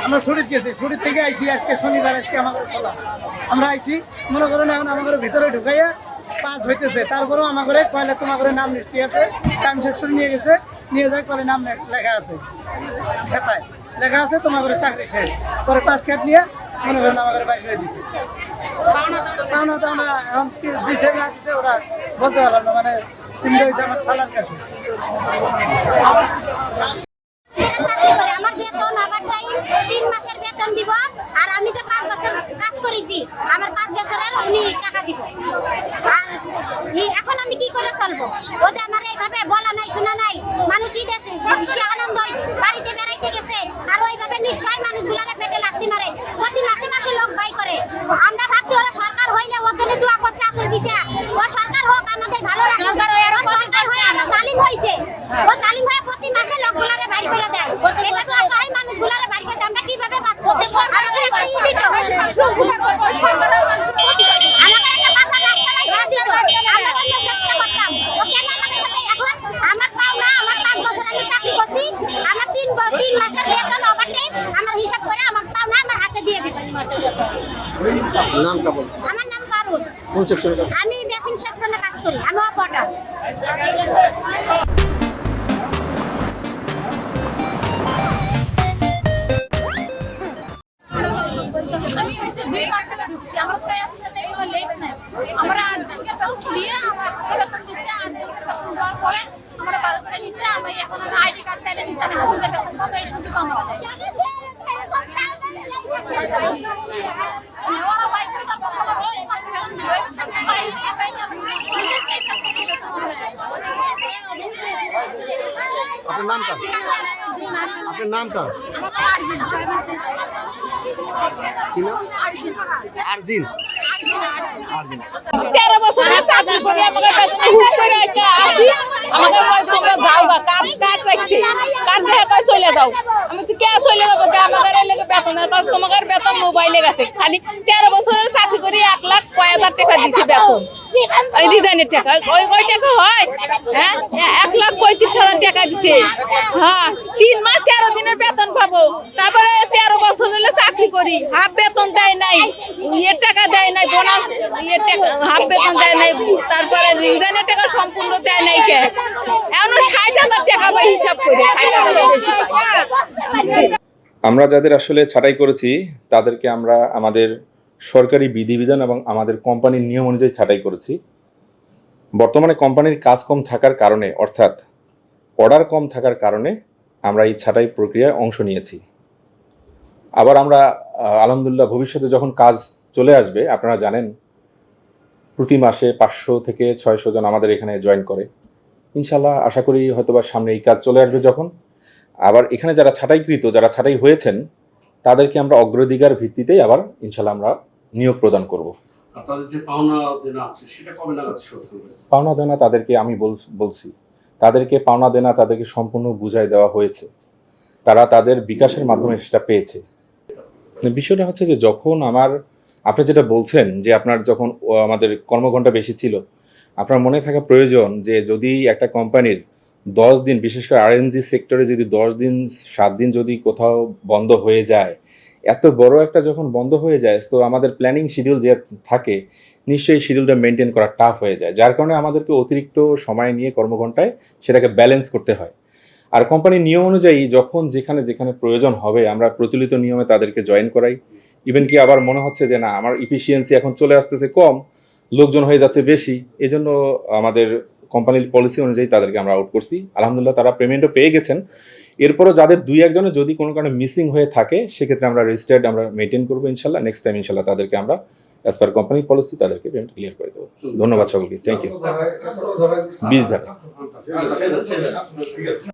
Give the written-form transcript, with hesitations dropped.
আমরা ছুটিতে গেছি, ছুটির থেকে আইছি আজকে শনিবার, আজকে আমাদের খোলা। আমরা আইছি মনে করেন এখন আমাদের ভিতরে ঢুকাইয়া পাস হইতেছে, তারপরেও আমাদের কয়লা তোমাদের নাম লিস্টি আছে, টাইম সেকশন নিয়ে গেছে, নিয়ে যায় কলে নাম লেখা আছে, খাতায় লেখা আছে তোমার চাকরি শেষ। পরে পাস কার্ড নিয়ে মনে করেন আমাদের বাড়ি করে দিছে। পাওনা তো আমরা এখন দিছে না দিছে ওরা বলতে পারলাম না, মানে হয়েছে আমার ছালার কাছে। আমার বেতন আমার টাইম 3 মাসের বেতন দিব, আর আমি যে 5 বছর কাজ করেছি আমার 5 বছরের উনি টাকা দিব। আর এখন আমি কি করে চলবো? ও যে আমার এইভাবে বলা নাই শোনা নাই, মানুষই দেশে বেশি আনন্দ বাড়িতে বেড়াইতে গেছে, আর ওইভাবে নিশ্চয় মানুষগুলারে পেটে লাগতে মারে, প্রতি মাসে মাসে লোক বাই করে। আমরা ভাবছি ওরা সরকার হইলে ওর জন্য দোয়া করছে আসল বিছা, ও সরকার হোক আমাদের ভালো লাগে। সরকার হয়ে আরো জালিম হয়েছে, ও জালিম হয়ে প্রতি মাসে লোকগুলারে বাইর করে দেয়। এবার তো অসহায় মানুষগুলারে বাইর করে দেয়, আমরা কিভাবে বাঁচবো? আমাদের একটা ই দিত, আমাদের একটা বাঁচার রাস্তা নাই করে দিত, আমরা অন্য চেষ্টা করতাম। ও কেন আমাদের সাথে এখন আমার পাওনা, আমার 5 বছর আমি চাকরি করছি, আমার 3 মাসের বেতন ওভারটাইম আমার হিসাব করে আমার পাওনা আমার হাতে দিয়ে দিবে। নামটা বল। আমার নাম পারুল। কোন সেকশনে কাজ? আমি বেসিং সেকশনে কাজ করি, আমি অপারেটর। আমি 2 মাস আগে ঢুকছি, আমার প্রায় আসতে লেট নাই। আমার 8 দিনকে বেতন দিয়ে আমার হাতে বেতন দিচ্ছে, 8 দিনকে বেতন দেওয়ার পরে আমার 12 করে দিচ্ছে। আমি এখন আইডি কার্ড টাইলে দিচ্ছে, আমি হাতে যে বেতন পাবো এই সুযোগ আমার দেয়। ওরা বাইক করে তারপর আমার 3 মাসের বেতন দিল, এই বেতন পাই নিজে সেই বেতন সেই বেতন আমার দেয়। আপনার নামটা? আপনার নামটা কি নাম? আরজিন। 13 বছরের চাকরি করি, আমাকে বেতন হুট করে একটা আসি, আমাকে কয় তোমরা যাও গা, কার রাখছি, কার দেখে কয় চলে যাও। আমি বলছি কে চলে যাবো, আমাদের এই লেগে বেতনের কয় তোমাদের বেতন মোবাইলে গেছে। খালি 13 বছরের চাকরি করি 1,05,000 টাকা দিছি বেতন, ওই ডিজাইনের টাকা, ওই টাকা হয়। হ্যাঁ, 1,35,000 টাকা দিছে। হ্যাঁ, 3 মাস 13 দিনের বেতন পাবো, তারপরে 13 বছর হলে চাকরি করি, হাফ বেতন দেয় নাই, ইয়ের টাকা দেয় নাই, বোনাস ইয়ের টাকা হাফ বেতন দেয় নাই, তারপরে ডিজাইনের টাকা সম্পূর্ণ দেয় নাই। কে এমন 60,000 টাকা পাই হিসাব করে, 60,000 বেশি পাই। আমরা যাদের আসলে ছাঁটাই করেছি তাদেরকে আমরা আমাদের সরকারি বিধিবিধান এবং আমাদের কোম্পানির নিয়ম অনুযায়ী ছাঁটাই করেছি। বর্তমানে কোম্পানির কাজ কম থাকার কারণে, অর্থাৎ অর্ডার কম থাকার কারণে আমরা এই ছাঁটাই প্রক্রিয়ায় অংশ নিয়েছি। আবার আমরা আলহামদুলিল্লাহ ভবিষ্যতে যখন কাজ চলে আসবে, আপনারা জানেন প্রতি মাসে 500 থেকে 600 জন আমাদের এখানে জয়েন করে। ইনশাল্লাহ আশা করি হয়তোবা সামনে এই কাজ চলে আসবে যখন, আবার এখানে যারা ছাঁটাইকৃত, যারা ছাঁটাই হয়েছেন তাদেরকে আমরা অগ্রাধিকার ভিত্তিতেই আবার ইনশাল্লাহ আমরা নিয়োগ প্রদান করব। তাদের যে পাওনা দেনা আছে সেটা কবে নাগাদ শোধ করবে? পাওনা দেনা তাদেরকে আমি বলছি, তাদেরকে পাওনা দেনা তাদেরকে সম্পূর্ণ বুঝাই দেওয়া হয়েছে, তারা তাদের বিকাশের মাধ্যমে সেটা পেয়েছে। বিষয়টা হচ্ছে যে যখন আপনি যেটা বলছেন যে আপনার যখন আমাদের কর্মঘণ্টা বেশি ছিল, আপনার মনে থাকা প্রয়োজন যে যদি একটা কোম্পানির 10 দিন, বিশেষ করে আরএনজি সেক্টরে যদি 10 দিন 7 দিন যদি কোথাও বন্ধ হয়ে যায়, এত বড় একটা যখন বন্ধ হয়ে যায়, তো আমাদের প্ল্যানিং শিডিউল যে থাকে নিশ্চয়ই শিডিউলটা মেনটেন করা টাফ হয়ে যায়, যার কারণে আমাদেরকে অতিরিক্ত সময় নিয়ে কর্মঘণ্টায় সেটাকে ব্যালেন্স করতে হয়। আর কোম্পানির নিয়ম অনুযায়ী যখন যেখানে প্রয়োজন হবে আমরা প্রচলিত নিয়মে তাদেরকে জয়েন করাই। ইভেন কি আবার মনে হচ্ছে যে না আমার ইফিসিয়েন্সি এখন চলে আসতেছে কম, লোকজন হয়ে যাচ্ছে বেশি, এজন্য আমাদের কোম্পানির পলিসি অনুযায়ী তাদেরকে আমরা আউট করছি। আলহামদুলিল্লাহ তারা পেমেন্টও পেয়ে গেছেন। এরপরও যাদের 2-1 জনের যদি কোনো কারণে মিসিং হয়ে থাকে সেক্ষেত্রে আমরা রেজিস্টার্ড আমরা মেনটেন করবো ইনশাল্লাহ। নেক্সট টাইম ইনশাল্লাহ তাদেরকে আমরা অ্যাজ পার কোম্পানি পলিসি তাদেরকে পেমেন্ট ক্লিয়ার করে দেবো। ধন্যবাদ সকলকে, থ্যাংক ইউ। 20 ধারা।